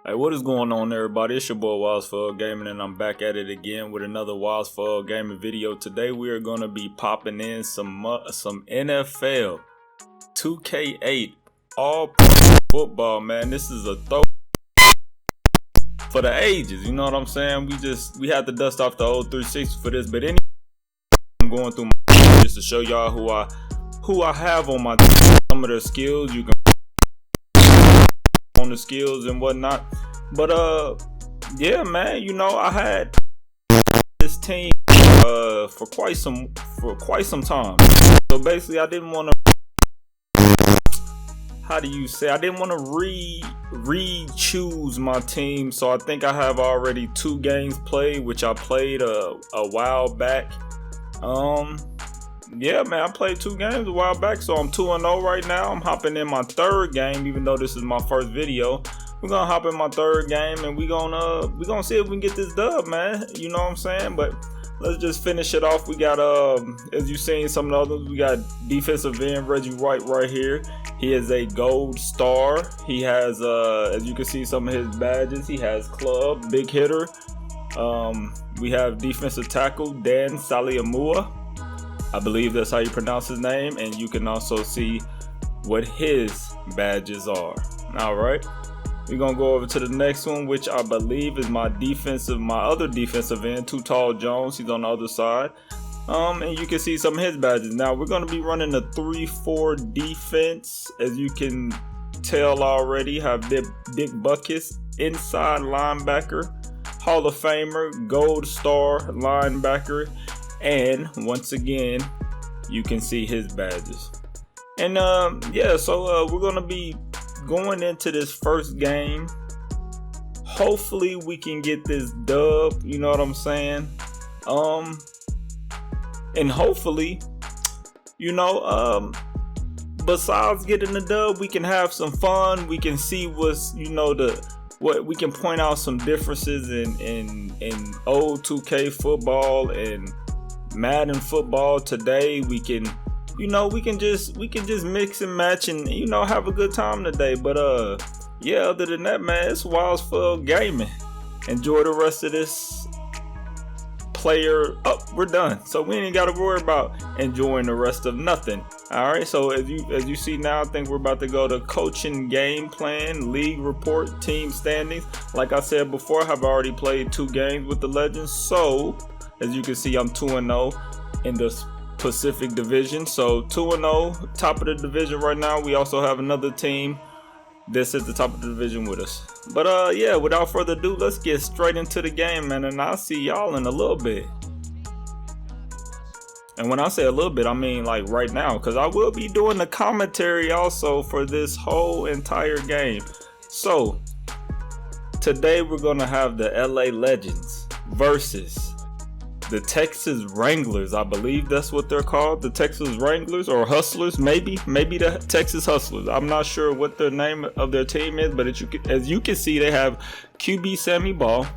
Hey, what is going on, everybody? It's your boy YS4L Gaming, and I'm back at it again with another YS4L Gaming video. Today we are going to be popping in some NFL 2K8 all football, man. This is a throw for the ages, you know what I'm saying? We had to dust off the old 360 for this, but anyway, I'm going through my just to show y'all who I have on my team, some of their skills. You can on the skills and whatnot, but yeah, man, you know, I had this team for quite some time. So basically I didn't want to, I didn't want to re-choose my team. So I think I have already 2 games played, which I played a while back. Yeah, man, I played 2 games a while back, so I'm 2-0 right now. I'm hopping in my 3rd game, even though this is my first video. We're gonna hop in my 3rd game, and we gonna see if we can get this dub, man. You know what I'm saying? But let's just finish it off. We got as you seen some of the others, we got defensive end Reggie White right here. He is a gold star. He has as you can see some of his badges. He has club, big hitter. We have defensive tackle Dan Saliamua. I believe that's how you pronounce his name, and you can also see what his badges are. All right, we're gonna go over to the next one, which I believe is my other defensive end, Too Tall Jones. He's on the other side, and you can see some of his badges. Now we're gonna be running a 3-4 defense, as you can tell already. Have Dick Buckus, inside linebacker, Hall of Famer, gold star linebacker. And once again, you can see his badges. And yeah, so we're gonna be going into this first game. Hopefully we can get this dub, you know what I'm saying? And hopefully, you know, besides getting the dub, we can have some fun. We can see what's, you know, what we can point out some differences in old 2K football and Madden football today. We can just mix and match and, you know, have a good time today. But yeah, other than that, man, it's YS4L Gaming. Enjoy the rest of this player. Oh, we're done, so we ain't got to worry about enjoying the rest of nothing. All right, so as you see now, I think we're about to go to coaching, game plan, league report, team standings. Like I said before, I've already played 2 games with the Legends, so as you can see, I'm 2-0 in the Pacific Division. So 2-0, top of the division right now. We also have another team that's at the top of the division with us. But yeah, without further ado, let's get straight into the game, man. And I'll see y'all in a little bit. And when I say a little bit, I mean like right now, because I will be doing the commentary also for this whole entire game. So today we're gonna have the LA Legends versus the Texas Wranglers. I believe that's what they're called, the Texas Wranglers or Hustlers, maybe the Texas Hustlers. I'm not sure what the name of their team is, but as you can see, they have QB Sammy Ball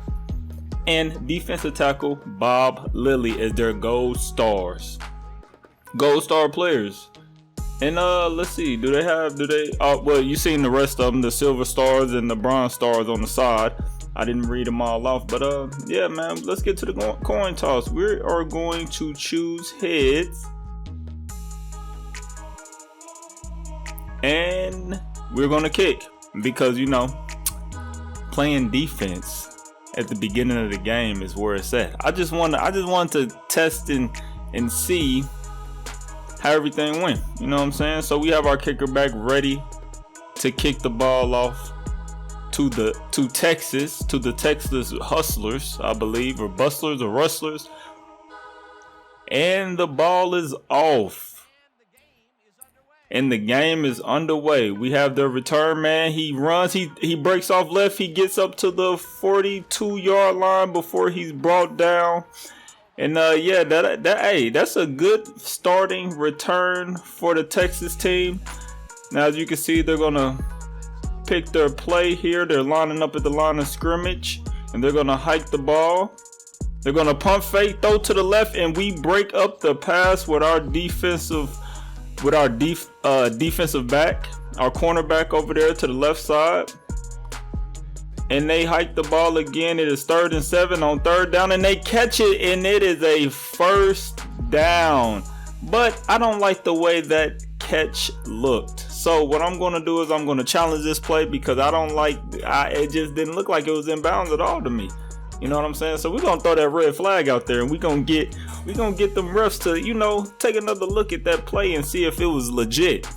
and defensive tackle Bob Lilly as their gold star players. And let's see, well, you seen the rest of them, the silver stars and the bronze stars on the side. I didn't read them all off, but yeah, man, let's get to the coin toss. We are going to choose heads, and we're gonna kick, because, you know, playing defense at the beginning of the game is where it's at. I just want to test and see how everything went. You know what I'm saying? So we have our kicker back ready to kick the ball off to the Texas Hustlers, I believe, or Bustlers or Rustlers. And the ball is off. And the game is underway. We have the return man. He runs, he breaks off left, he gets up to the 42-yard line before he's brought down. And yeah, that's a good starting return for the Texas team. Now, as you can see, they're gonna pick their play here. They're lining up at the line of scrimmage, and they're gonna hike the ball. They're gonna pump fake, throw to the left, and we break up the pass with our defensive back, our cornerback over there to the left side. and they hike the ball again. It is 3rd and 7 on 3rd down, and they catch it, and it is a 1st down. But I don't like the way that catch looked. So what I'm going to do is I'm going to challenge this play because I don't like, it just didn't look like it was in bounds at all to me. You know what I'm saying? So we're going to throw that red flag out there, and we're going to get them refs to, you know, take another look at that play and see if it was legit.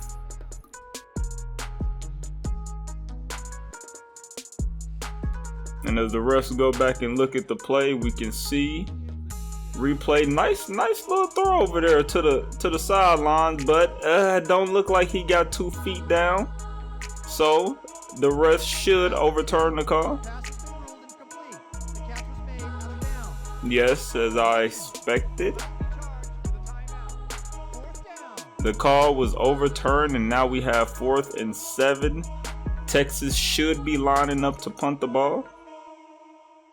And as the refs go back and look at the play, we can see replay. Nice little throw over there to the sideline, but don't look like he got 2 feet down. So the refs should overturn the call. Yes, as I expected. The call was overturned, and now we have 4th and 7. Texas should be lining up to punt the ball.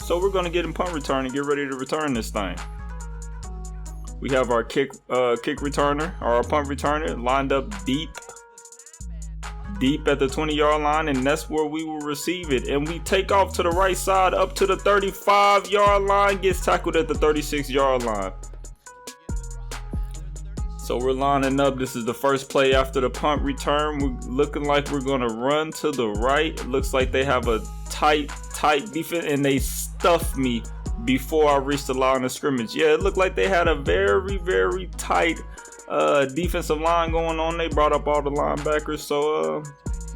So we're going to get in punt return and get ready to return this thing. We have our kick returner, or our punt returner, lined up deep at the 20-yard line, and that's where we will receive it. And we take off to the right side up to the 35-yard line, gets tackled at the 36-yard line. So we're lining up. This is the first play after the punt return. We're looking like we're going to run to the right. It looks like they have a tight defense, and they stuffed me before I reached the line of scrimmage. Yeah, it looked like they had a very tight defensive line going on. They brought up all the linebackers. So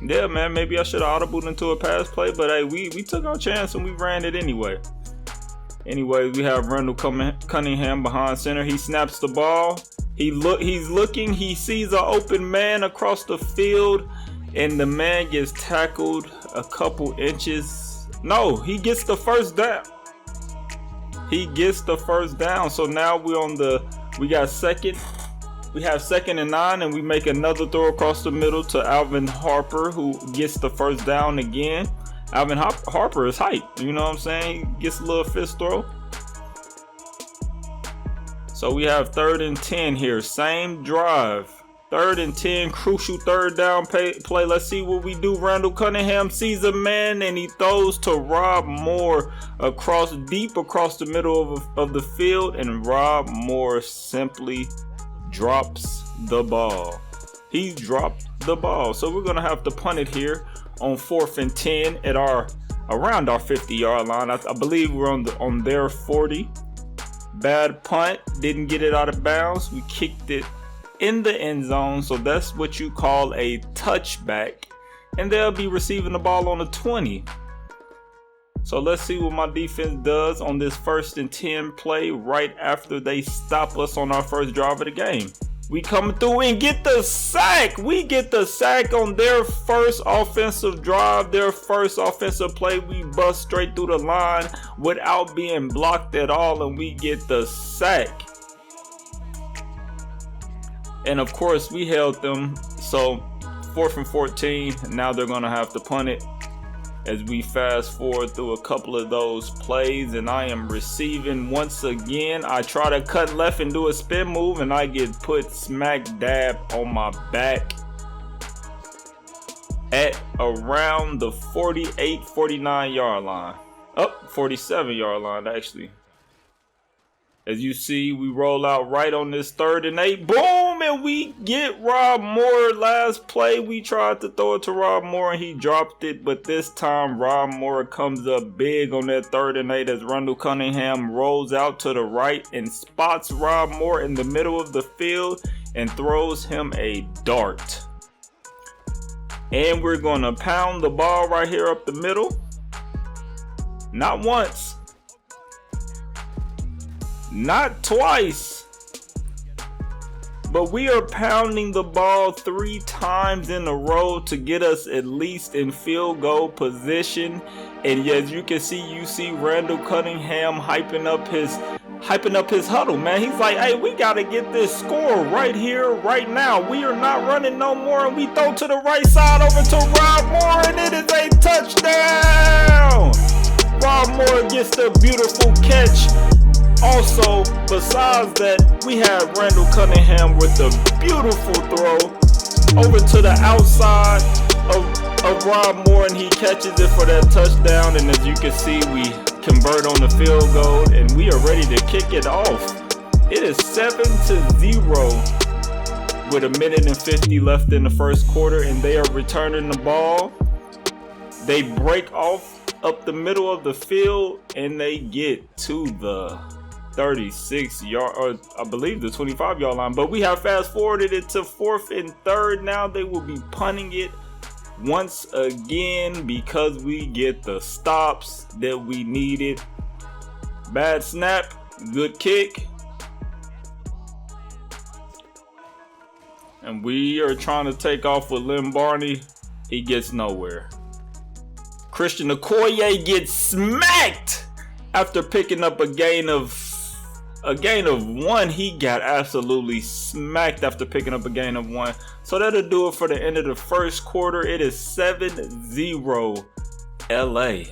yeah, man, maybe I should have audibled into a pass play, but hey, we took our chance and we ran it anyway. Anyway, we have Randall Cunningham behind center. He snaps the ball. He's looking. He sees an open man across the field, and the man gets tackled a couple inches. No, he gets the first down. He gets the first down. So now we have 2nd and 9, and we make another throw across the middle to Alvin Harper, who gets the first down again. Alvin Harper is hype. You know what I'm saying? He gets a little fist throw. So we have 3rd and 10 here. Same drive. 3rd and 10, crucial 3rd down play. Let's see what we do. Randall Cunningham sees a man, and he throws to Rob Moore deep across the middle of the field, and Rob Moore simply drops the ball. He dropped the ball. So we're gonna have to punt it here on 4th and 10 at around our 50-yard line. I believe we're on their 40. Bad punt, didn't get it out of bounds. We kicked it in the end zone, so that's what you call a touchback, and they'll be receiving the ball on the 20. So let's see what my defense does on this 1st and 10 play right after they stop us on our first drive of the game. We come through and get the sack. We get the sack on their first offensive drive, their first offensive play. We bust straight through the line without being blocked at all, and we get the sack. And of course, we held them. So 4th and 14. Now they're going to have to punt it. As we fast forward through a couple of those plays, and I am receiving once again. I try to cut left and do a spin move, and I get put smack dab on my back at around the 48-49 yard line. 47 yard line actually. As you see, we roll out right on this 3rd and 8. Boom! And we get Rob Moore. Last play, we tried to throw it to Rob Moore, and he dropped it. But this time, Rob Moore comes up big on that 3rd and 8 as Randall Cunningham rolls out to the right and spots Rob Moore in the middle of the field and throws him a dart. And we're going to pound the ball right here up the middle. Not once. Not twice, but we are pounding the ball 3 times in a row to get us at least in field goal position. And as you can see, Randall Cunningham hyping up his huddle, man. He's like, hey, we got to get this score right here, right now. We are not running no more. And we throw to the right side over to Rob Moore, and it is a touchdown. Rob Moore gets the beautiful catch. Also, besides that, we have Randall Cunningham with a beautiful throw over to the outside. of Rob Moore, and he catches it for that touchdown. And as you can see, we convert on the field goal, and we are ready to kick it off. It is 7-0 with 1:50 left in the first quarter, and they are returning the ball. They break off up the middle of the field, and they get to the 36-yard, or I believe the 25-yard line. But we have fast forwarded it to 4th and 3rd. Now they will be punting it once again because we get the stops that we needed. Bad snap, good kick. And we are trying to take off with Lynn Barney. He gets nowhere. Christian Okoye gets smacked after picking up a gain of 1. He got absolutely smacked after picking up a gain of 1. So that'll do it for the end of the first quarter. It is 7-0 LA.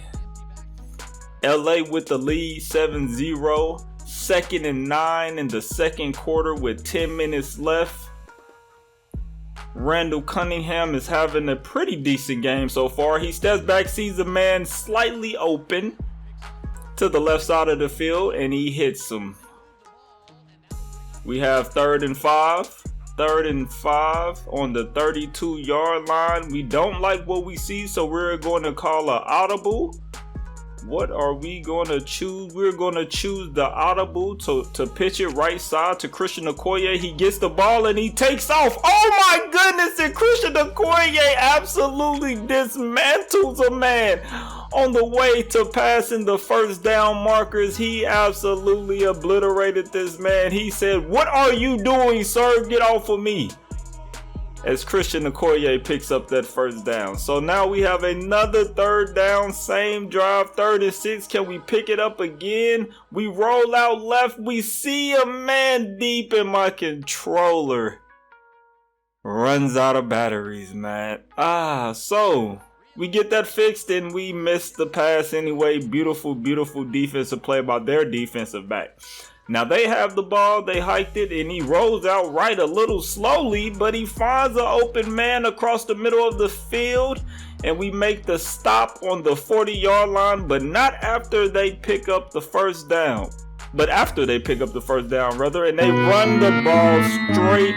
LA with the lead, 7-0. 2nd and 9 in the second quarter with 10 minutes left. Randall Cunningham is having a pretty decent game so far. He steps back, sees a man slightly open to the left side of the field, and he hits him. We have 3rd and 5. 3rd and 5 on the 32-yard line. We don't like what we see, so we're going to call an audible. What are we going to choose? We're going to choose the audible to pitch it right side to Christian Okoye. He gets the ball and he takes off. Oh my goodness, and Christian Okoye absolutely dismantles a man on the way to passing the first down markers. He absolutely obliterated this man. He said, "What are you doing, sir? Get off of me." As Christian Okoye picks up that first down. So now we have another 3rd down, same drive, 3rd and 6. Can we pick it up again? We roll out left. We see a man deep, and my controller runs out of batteries, man. So we get that fixed, and we miss the pass anyway. Beautiful, beautiful defensive play by their defensive back. Now they have the ball, they hiked it, and he rolls out right a little slowly, but he finds an open man across the middle of the field, and we make the stop on the 40-yard line, but not after they pick up the first down. But after they pick up the first down, rather, and they run the ball straight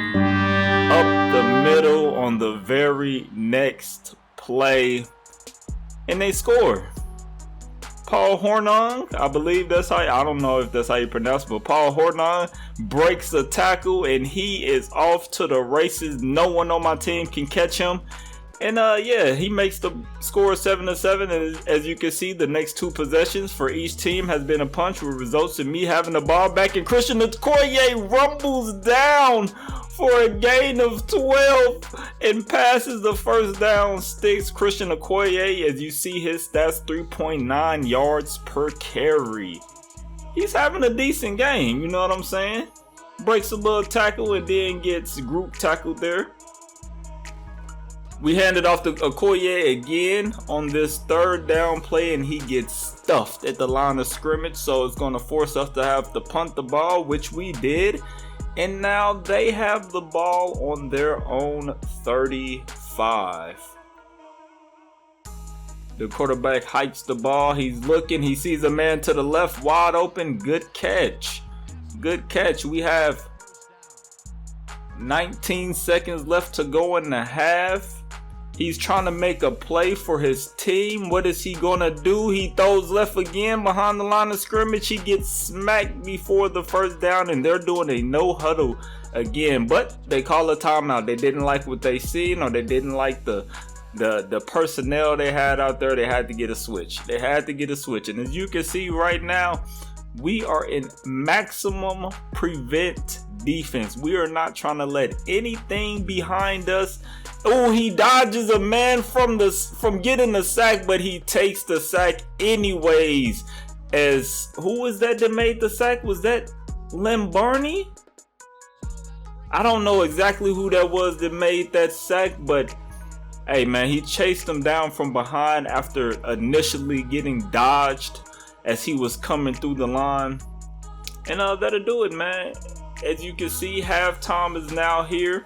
up the middle on the very next play, and they score. Paul Hornung, I believe that's how, I don't know if that's how you pronounce it, but Paul Hornung breaks the tackle, and he is off to the races. No one on my team can catch him. And yeah, he makes the score 7-7. And as you can see, the next 2 possessions for each team has been a punch, which results in me having the ball back, and Christian Okoye rumbles down for a gain of 12 and passes the first down sticks. Christian Okoye, as you see his stats, 3.9 yards per carry. He's having a decent game, you know what I'm saying? Breaks a little tackle and then gets group tackled there. We hand it off to Okoye again on this 3rd down play, and he gets stuffed at the line of scrimmage. So it's going to force us to have to punt the ball, which we did. And now they have the ball on their own 35. The quarterback hikes the ball. He's looking. He sees a man to the left wide open. Good catch. Good catch. We have 19 seconds left to go in the half. He's trying to make a play for his team. What is he going to do? He throws left again behind the line of scrimmage. He gets smacked before the first down, and they're doing a no huddle again. But they call a timeout. They didn't like what they seen, or they didn't like the personnel they had out there. They had to get a switch. They had to get a switch. And as you can see right now, we are in maximum prevent defense. We are not trying to let anything behind us. Oh, he dodges a man from getting the sack, but he takes the sack anyways. As who was that made the sack? Was that Lynn Barney? I don't know exactly who that was that made that sack, but hey man, he chased him down from behind after initially getting dodged as he was coming through the line. And that'll do it, man. As you can see, halftime is now here.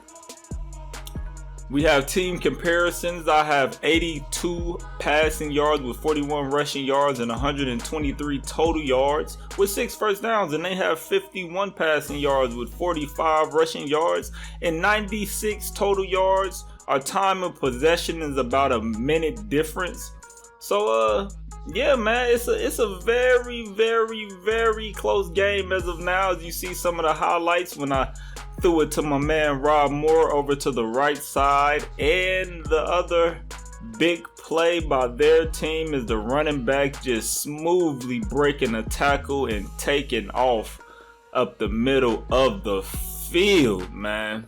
We have team comparisons. I have 82 passing yards with 41 rushing yards and 123 total yards with 6 first downs. And they have 51 passing yards with 45 rushing yards and 96 total yards. Our time of possession is about a minute difference. So, yeah, man, it's a very, very, very close game as of now. As you see some of the highlights when I threw it to my man Rob Moore over to the right side. And the other big play by their team is the running back just smoothly breaking a tackle and taking off up the middle of the field, man.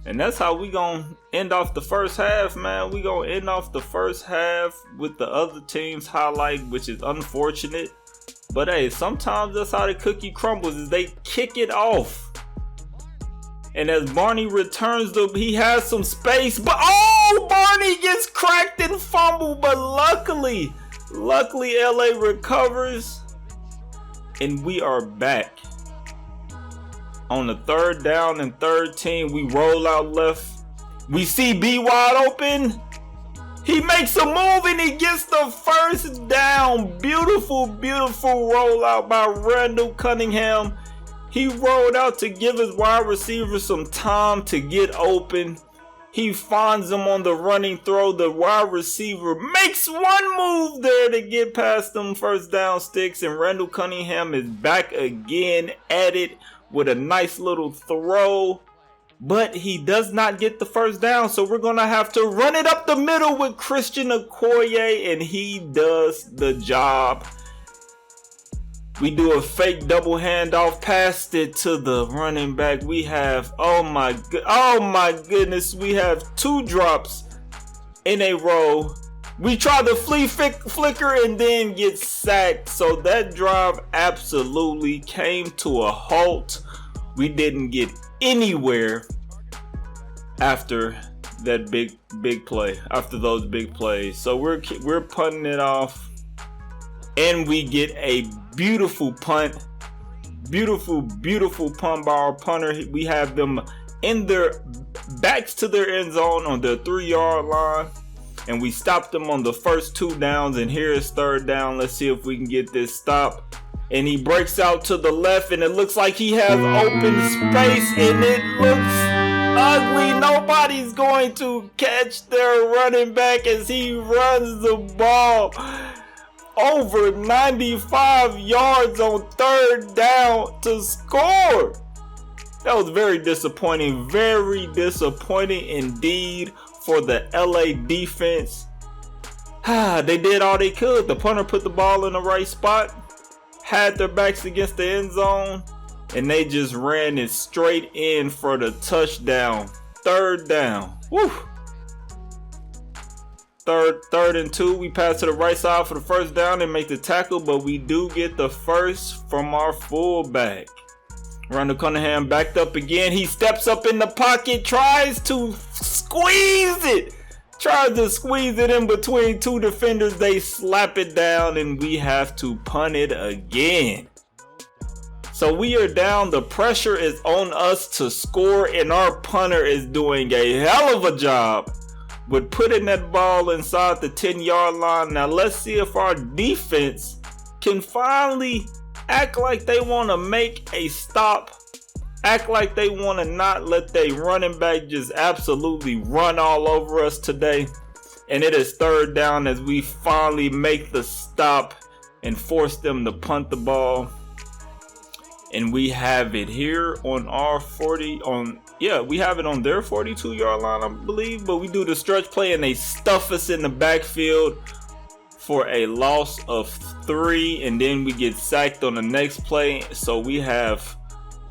And that's how we gonna end off the first half, man. We gonna end off the first half with the other team's highlight, which is unfortunate. But hey, sometimes that's how the cookie crumbles, is they kick it off. And as Barney returns, he has some space, but Barney gets cracked and fumbled. But luckily LA recovers, and we are back. On the 3rd down and 13, we roll out left. We see B wide open. He makes a move and he gets the first down. Beautiful, beautiful rollout by Randall Cunningham. He rolled out to give his wide receiver some time to get open. He finds him on the running throw. The wide receiver makes one move there to get past them first down sticks. And Randall Cunningham is back again at it with a nice little throw. But he does not get the first down, so we're going to have to run it up the middle with Christian Okoye, and he does the job. We do a fake double handoff, passed it to the running back. We have, oh my goodness, we have 2 drops in a row. We try the flea flicker and then get sacked, so that drive absolutely came to a halt. We didn't get anywhere after that big play, after those big plays. So we're punting it off, and we get a beautiful punt. Beautiful punt by our punter. We have them in their backs to their end zone on the 3-yard line, and we stopped them on the first 2 downs, and here is 3rd down. Let's see if we can get this stop. And he breaks out to the left, and it looks like he has open space, and it looks ugly. Nobody's going to catch their running back as he runs the ball over 95 yards on 3rd down to score. That was very disappointing indeed for the LA defense. They did all they could. The punter put the ball in the right spot, had their backs against the end zone, and they just ran it straight in for the touchdown. 3rd down. Woo! Third and 2. We pass to the right side for the first down and make the tackle, but we do get the first from our fullback. Randall Cunningham backed up again. He steps up in the pocket, tries to squeeze it in between 2 defenders. They slap it down, and we have to punt it again. So we are down. The pressure is on us to score, and our punter is doing a hell of a job with putting that ball inside the 10-yard line. Now let's see if our defense can finally act like they want to make a stop, act like they want to not let their running back just absolutely run all over us today. And it is 3rd down as we finally make the stop and force them to punt the ball. And we have it here on our 40 on, yeah, we have it on their 42-yard line, I believe. But we do the stretch play and they stuff us in the backfield for a loss of 3, and then we get sacked on the next play. So we have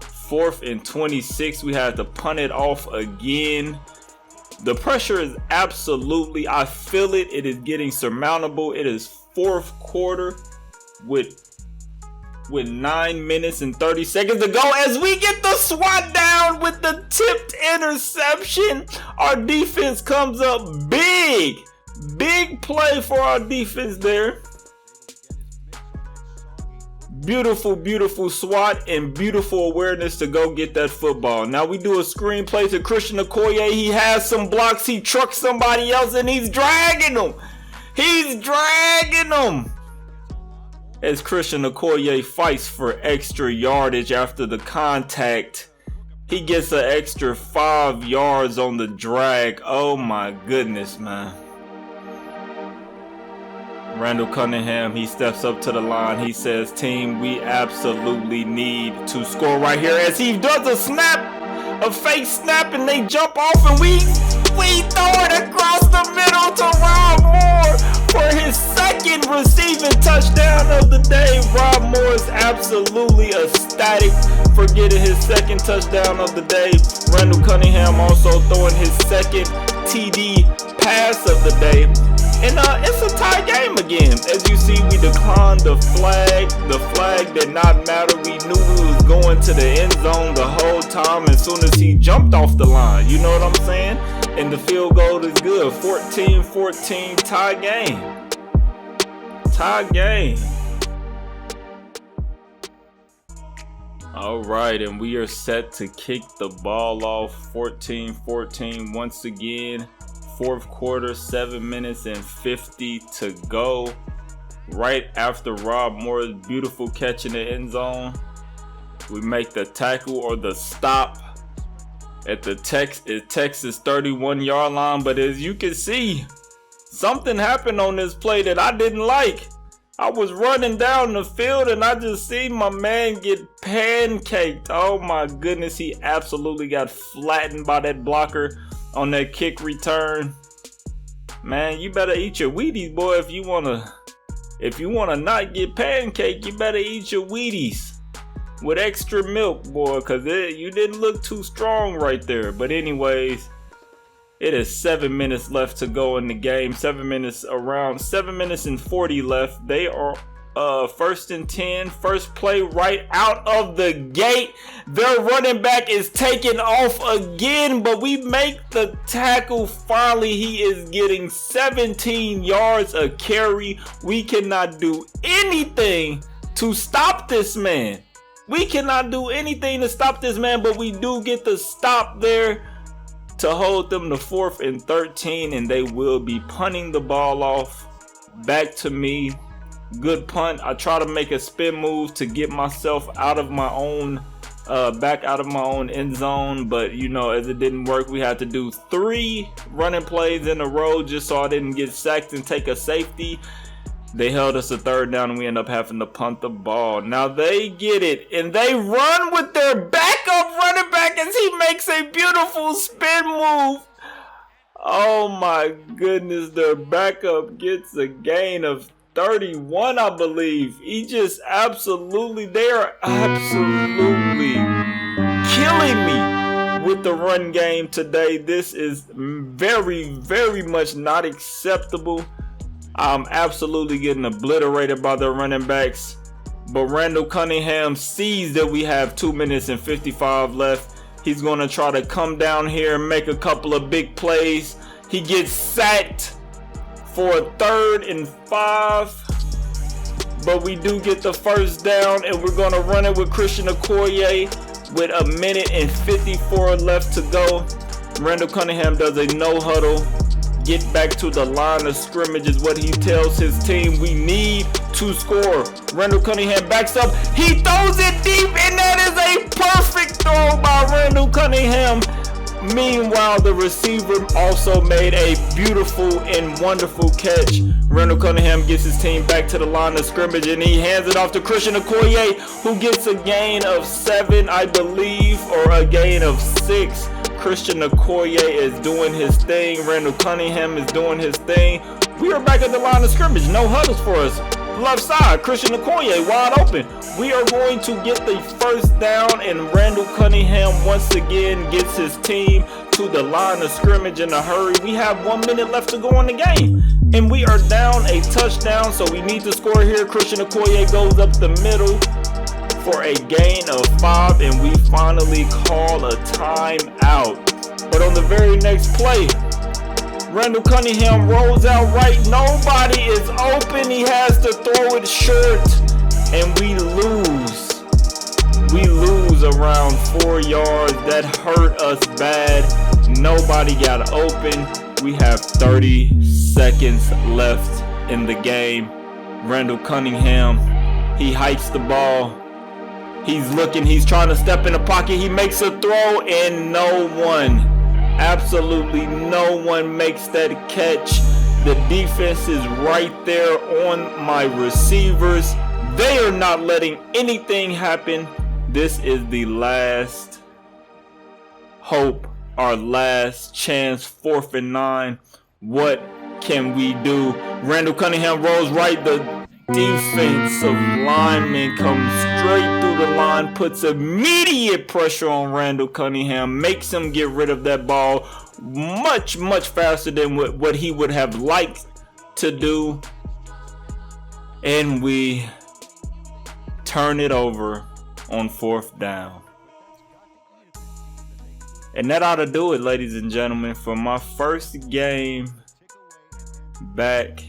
4th and 26. We have to punt it off again. The pressure is absolutely, I feel it. It is getting surmountable. It is 4th quarter with 9 minutes and 30 seconds to go as we get the swat down with the tipped interception. Our defense comes up big. Big play for our defense there. Beautiful, beautiful swat and beautiful awareness to go get that football. Now we do a screen play to Christian Okoye. He has some blocks. He trucks somebody else and he's dragging him. He's dragging him. As Christian Okoye fights for extra yardage after the contact, he gets an extra 5 yards on the drag. Oh my goodness, man. Randall Cunningham, he steps up to the line. He says, team, we absolutely need to score right here. As he does a snap, a fake snap, and they jump off, and we throw it across the middle to Rob Moore for his second receiving touchdown of the day. Rob Moore is absolutely ecstatic for getting his second touchdown of the day. Randall Cunningham also throwing his second TD pass of the day. And it's a tie game again. As you see, we declined the flag. The flag did not matter. We knew we was going to the end zone the whole time as soon as he jumped off the line. You know what I'm saying? And the field goal is good. 14-14 tie game. Tie game. All right, and we are set to kick the ball off. 14-14 once again. Fourth quarter, 7 minutes and 50 to go. Right after Rob Moore's beautiful catch in the end zone, we make the tackle or the stop at the Texas 31-yard line. But as you can see, something happened on this play that I didn't like. I was running down the field and I just seen my man get pancaked. Oh my goodness, he absolutely got flattened by that blocker on that kick return. Man, you better eat your Wheaties, boy. If you wanna not get pancaked, you better eat your Wheaties with extra milk, boy, cause you didn't look too strong right there. But anyways, it is 7 minutes left to go in the game. 7 minutes and 40 left. They are first and 10, first play right out of the gate. Their running back is taken off again, but we make the tackle. Finally, he is getting 17 yards a carry. We cannot do anything to stop this man. We cannot do anything to stop this man, but we do get the stop there to hold them to 4th and 13, and they will be punting the ball off back to me. Good punt. I try to make a spin move to get myself out of my own back out of my own end zone, but you know, as it didn't work, we had to do 3 running plays in a row just so I didn't get sacked and take a safety. They held us a 3rd down and we end up having to punt the ball. Now they get it and they run with their backup running back as he makes a beautiful spin move. Oh my goodness, their backup gets a gain of 31, I believe. He just absolutely, they are absolutely killing me with the run game today. This is very, very much not acceptable. I'm absolutely getting obliterated by the running backs. But Randall Cunningham sees that we have 2 minutes and 55 left. He's going to try to come down here and make a couple of big plays. He gets sacked for a 3rd and 5, but we do get the 1st down, and we're gonna run it with Christian Okoye with a minute and 54 left to go. Randall Cunningham does a no huddle, get back to the line of scrimmage is what he tells his team. We need to score. Randall Cunningham backs up, he throws it deep, and that is a perfect throw by Randall Cunningham. Meanwhile, the receiver also made a beautiful and wonderful catch. Randall Cunningham gets his team back to the line of scrimmage and he hands it off to Christian Okoye, who gets a gain of 7, I believe, or a gain of 6. Christian Okoye is doing his thing. Randall Cunningham is doing his thing. We are back at the line of scrimmage. No huddles for us. Left side, Christian Okoye wide open. We are going to get the 1st down, and Randall Cunningham once again gets his team to the line of scrimmage in a hurry. We have 1 minute left to go in the game, and we are down a touchdown, so we need to score here. Christian Okoye goes up the middle for a gain of 5, and we finally call a timeout. But on the very next play, Randall Cunningham rolls out right. Nobody is open. He has to throw it short, and we lose around 4 yards. That hurt us bad. Nobody got open. We have 30 seconds left in the game. Randall Cunningham, he hikes the ball. He's looking, he's trying to step in the pocket. He makes a throw and no one, absolutely no one makes that catch. The defense is right there on my receivers. They are not letting anything happen. This is the last hope, our last chance, 4th and 9. What can we do? Randall Cunningham rolls right. The defensive lineman comes straight through the line, puts immediate pressure on Randall Cunningham, makes him get rid of that ball much faster than what he would have liked to do. And we turn it over on 4th down. And that ought to do it, ladies and gentlemen, for my first game back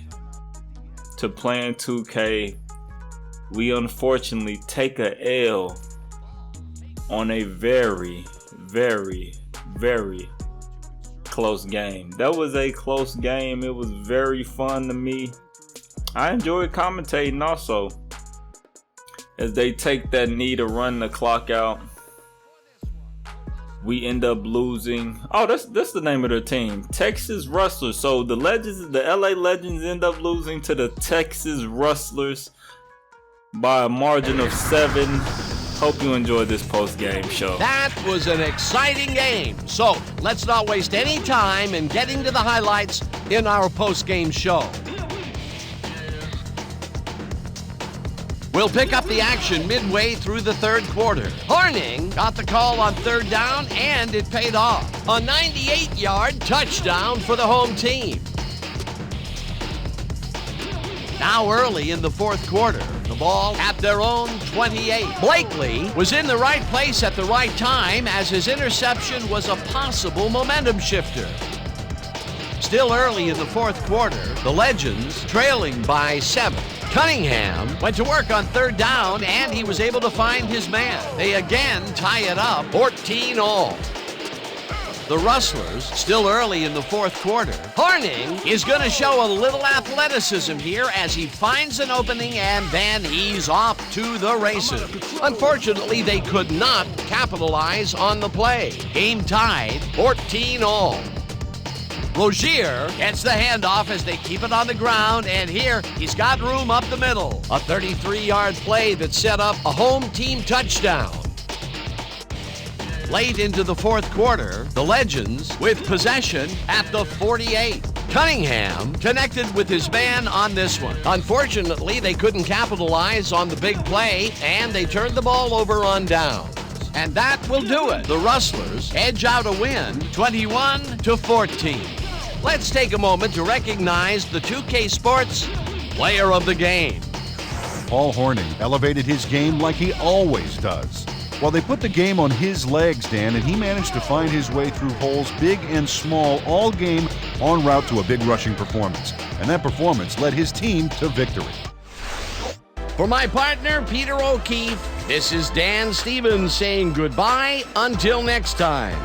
to playing 2K. We unfortunately take a L on a very close game. That was a close game. It was very fun to me. I enjoyed commentating also as they take that knee to run the clock out. We end up losing. Oh, that's the name of their team, Texas Rustlers. So the LA Legends end up losing to the Texas Rustlers by a margin of 7. Hope you enjoyed this post-game show. That was an exciting game. So let's not waste any time in getting to the highlights in our post-game show. We'll pick up the action midway through the 3rd quarter. Horning got the call on 3rd down, and it paid off. A 98-yard touchdown for the home team. Now early in the 4th quarter, the ball at their own 28. Blakely was in the right place at the right time as his interception was a possible momentum shifter. Still early in the 4th quarter, the Legends trailing by 7. Cunningham went to work on 3rd down, and he was able to find his man. They again tie it up, 14-all. The Rustlers still early in the 4th quarter. Horning is going to show a little athleticism here as he finds an opening, and then he's off to the races. Unfortunately, they could not capitalize on the play. Game tied, 14-all. Rozier gets the handoff as they keep it on the ground, and here he's got room up the middle. A 33-yard play that set up a home team touchdown. Late into the 4th quarter, the Legends with possession at the 48. Cunningham connected with his man on this one. Unfortunately, they couldn't capitalize on the big play, and they turned the ball over on downs. And that will do it. The Rustlers edge out a win, 21-14. Let's take a moment to recognize the 2K Sports Player of the Game. Paul Horning elevated his game like he always does. Well, they put the game on his legs, Dan, and he managed to find his way through holes big and small all game en route to a big rushing performance. And that performance led his team to victory. For my partner, Peter O'Keefe, this is Dan Stevens saying goodbye until next time.